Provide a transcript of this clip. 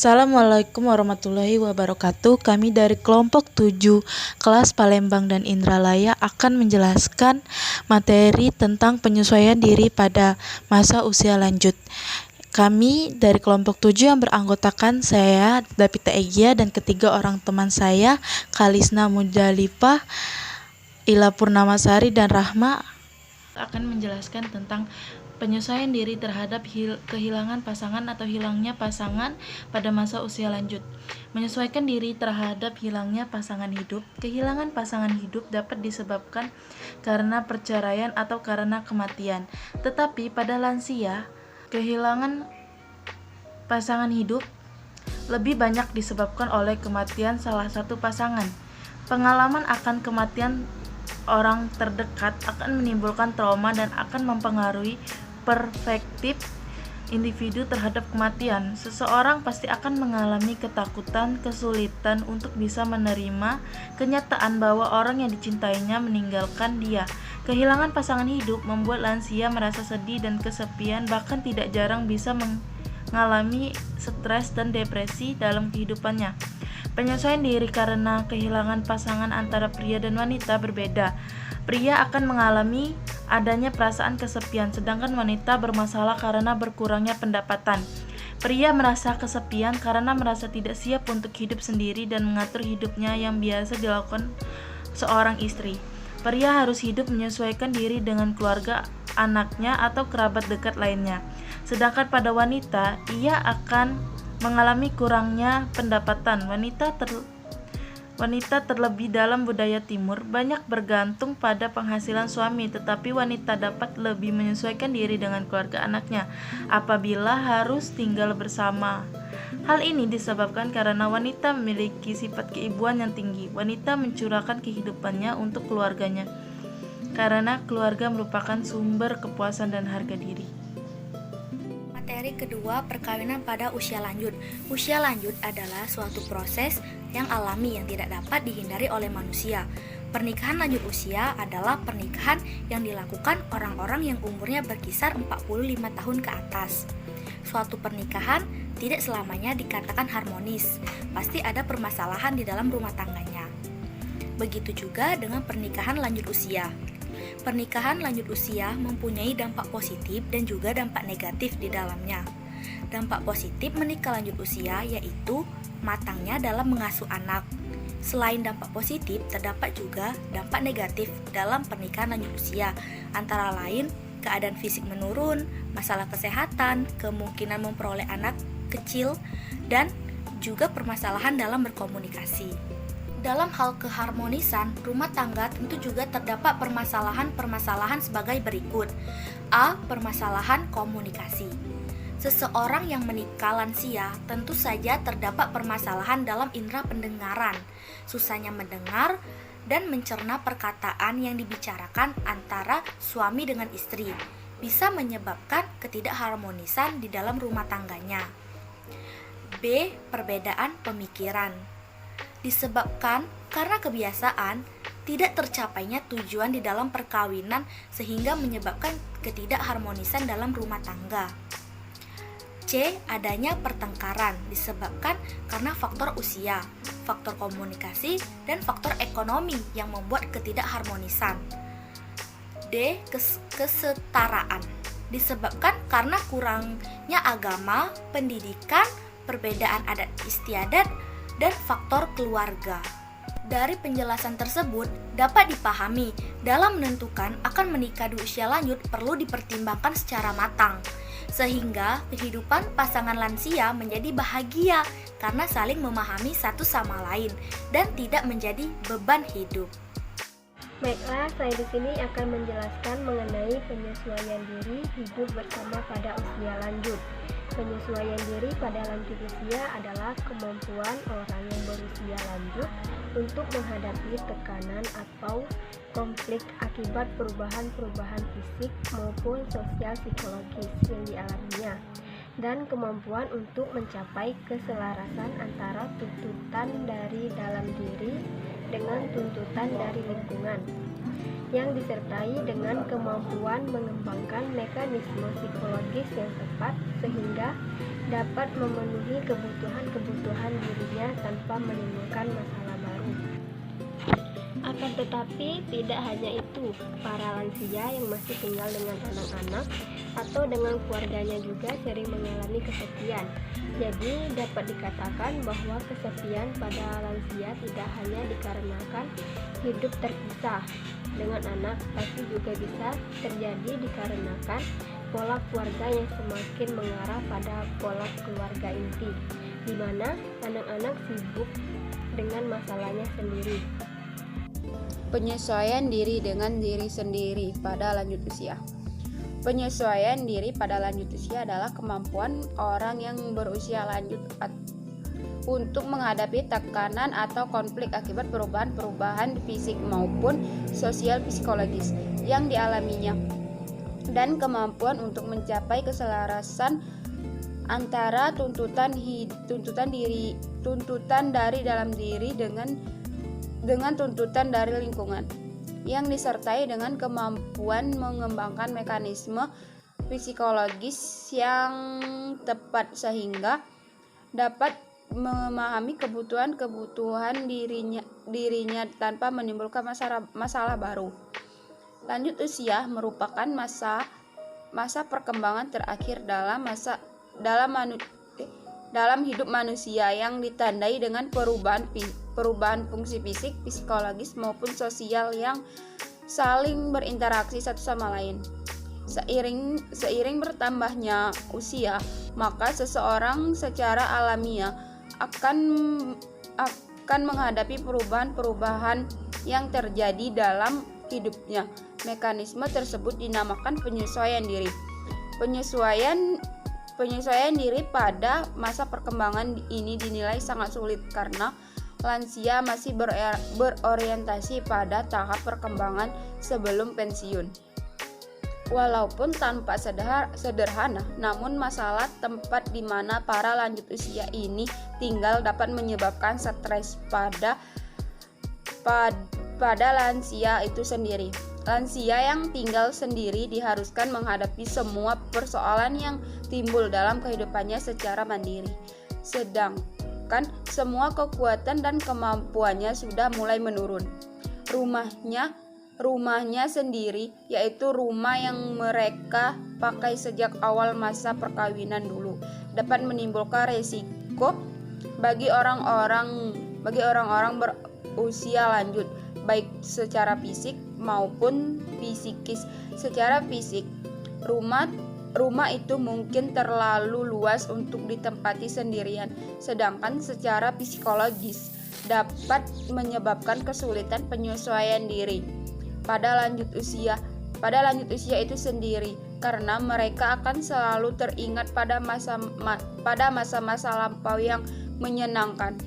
Assalamualaikum warahmatullahi wabarakatuh. Kami dari kelompok 7 kelas Palembang dan Indralaya akan menjelaskan materi tentang penyesuaian diri pada masa usia lanjut. Kami dari kelompok 7 yang beranggotakan saya, Davita Egya, dan ketiga orang teman saya, Kalisna Mudalifah, Ila Purnamasari, dan Rahma, akan menjelaskan tentang penyesuaian diri terhadap kehilangan pasangan atau hilangnya pasangan pada masa usia lanjut. Menyesuaikan diri terhadap hilangnya pasangan hidup. Kehilangan pasangan hidup dapat disebabkan karena perceraian atau karena kematian. Tetapi pada lansia, kehilangan pasangan hidup lebih banyak disebabkan oleh kematian salah satu pasangan. Pengalaman akan kematian orang terdekat akan menimbulkan trauma dan akan mempengaruhi perspektif individu terhadap kematian. Seseorang pasti akan mengalami ketakutan, kesulitan untuk bisa menerima kenyataan bahwa orang yang dicintainya meninggalkan dia. Kehilangan pasangan hidup membuat lansia merasa sedih dan kesepian, bahkan tidak jarang bisa mengalami stres dan depresi dalam kehidupannya. Penyesuaian diri karena kehilangan pasangan antara pria dan wanita berbeda. Pria akan mengalami adanya perasaan kesepian, sedangkan wanita bermasalah karena berkurangnya pendapatan. Pria merasa kesepian karena merasa tidak siap untuk hidup sendiri dan mengatur hidupnya yang biasa dilakukan seorang istri. Pria harus hidup menyesuaikan diri dengan keluarga, anaknya, atau kerabat dekat lainnya. Sedangkan pada wanita, ia akan mengalami kurangnya pendapatan. Wanita terlebih dalam budaya timur banyak bergantung pada penghasilan suami, tetapi wanita dapat lebih menyesuaikan diri dengan keluarga anaknya apabila harus tinggal bersama. Hal ini disebabkan karena wanita memiliki sifat keibuan yang tinggi. Wanita mencurahkan kehidupannya untuk keluarganya karena keluarga merupakan sumber kepuasan dan harga diri. Materi kedua, perkawinan pada usia lanjut. Usia lanjut adalah suatu proses yang alami yang tidak dapat dihindari oleh manusia. Pernikahan lanjut usia adalah pernikahan yang dilakukan orang-orang yang umurnya berkisar 45 tahun ke atas. Suatu pernikahan tidak selamanya dikatakan harmonis, pasti ada permasalahan di dalam rumah tangganya. Begitu juga dengan pernikahan lanjut usia. Pernikahan lanjut usia mempunyai dampak positif dan juga dampak negatif di dalamnya. Dampak positif menikah lanjut usia yaitu matangnya dalam mengasuh anak. Selain dampak positif, terdapat juga dampak negatif dalam pernikahan lanjut usia, antara lain keadaan fisik menurun, masalah kesehatan, kemungkinan memperoleh anak kecil, dan juga permasalahan dalam berkomunikasi. Dalam hal keharmonisan rumah tangga tentu juga terdapat permasalahan sebagai berikut. A. Permasalahan komunikasi. Seseorang yang menikah lansia tentu saja terdapat permasalahan dalam indera pendengaran, susahnya mendengar dan mencerna perkataan yang dibicarakan antara suami dengan istri, bisa menyebabkan ketidakharmonisan di dalam rumah tangganya. B. Perbedaan pemikiran. Disebabkan karena kebiasaan tidak tercapainya tujuan di dalam perkawinan sehingga menyebabkan ketidakharmonisan dalam rumah tangga. C. Adanya pertengkaran disebabkan karena faktor usia, faktor komunikasi, dan faktor ekonomi yang membuat ketidakharmonisan. D. Kesetaraan disebabkan karena kurangnya agama, pendidikan, perbedaan adat istiadat, dan faktor keluarga. Dari penjelasan tersebut dapat dipahami dalam menentukan akan menikah di usia lanjut perlu dipertimbangkan secara matang, sehingga kehidupan pasangan lansia menjadi bahagia karena saling memahami satu sama lain dan tidak menjadi beban hidup. Baiklah, saya di sini akan menjelaskan mengenai penyesuaian diri hidup bersama pada usia lanjut. Penyesuaian diri pada lanjut usia adalah kemampuan orang yang berusia lanjut untuk menghadapi tekanan atau konflik akibat perubahan-perubahan fisik maupun sosial psikologis yang dialaminya, dan kemampuan untuk mencapai keselarasan antara tuntutan dari dalam diri dengan tuntutan dari lingkungan. yang disertai dengan kemampuan mengembangkan mekanisme psikologis yang tepat sehingga dapat memenuhi kebutuhan-kebutuhan dirinya tanpa menimbulkan masalah baru. Akan tetapi, tidak hanya itu, para lansia yang masih tinggal dengan anak-anak atau dengan keluarganya juga sering mengalami kesepian. Jadi, dapat dikatakan bahwa kesepian pada lansia tidak hanya dikarenakan hidup terpisah dengan anak, tapi juga bisa terjadi dikarenakan pola keluarga yang semakin mengarah pada pola keluarga inti, di mana anak-anak sibuk dengan masalahnya sendiri. Penyesuaian diri dengan diri sendiri pada lanjut usia. Penyesuaian diri pada lanjut usia adalah kemampuan orang yang berusia lanjut untuk menghadapi tekanan atau konflik akibat perubahan-perubahan fisik maupun sosial psikologis yang dialaminya, dan kemampuan untuk mencapai keselarasan antara tuntutan dari dalam diri dengan tuntutan dari lingkungan, yang disertai dengan kemampuan mengembangkan mekanisme psikologis yang tepat sehingga dapat memahami kebutuhan dirinya tanpa menimbulkan masalah baru. Lanjut usia merupakan masa perkembangan terakhir dalam hidup manusia yang ditandai dengan perubahan fungsi fisik, psikologis maupun sosial yang saling berinteraksi satu sama lain. Seiring bertambahnya usia, maka seseorang secara alamiah akan menghadapi perubahan-perubahan yang terjadi dalam hidupnya. Mekanisme tersebut dinamakan penyesuaian diri. Penyesuaian diri pada masa perkembangan ini dinilai sangat sulit karena lansia masih berorientasi pada tahap perkembangan sebelum pensiun. Walaupun tanpa sederhana, namun masalah tempat di mana para lanjut usia ini tinggal dapat menyebabkan stres pada lansia itu sendiri. Lansia yang tinggal sendiri diharuskan menghadapi semua persoalan yang timbul dalam kehidupannya secara mandiri. Sedangkan semua kekuatan dan kemampuannya sudah mulai menurun. Rumahnya sendiri, yaitu rumah yang mereka pakai sejak awal masa perkawinan dulu, dapat menimbulkan resiko bagi orang-orang berusia lanjut, baik secara fisik maupun psikis. Secara fisik, rumah itu mungkin terlalu luas untuk ditempati sendirian, sedangkan secara psikologis dapat menyebabkan kesulitan penyesuaian diri pada lanjut usia itu sendiri, karena mereka akan selalu teringat pada masa-masa lampau yang menyenangkan.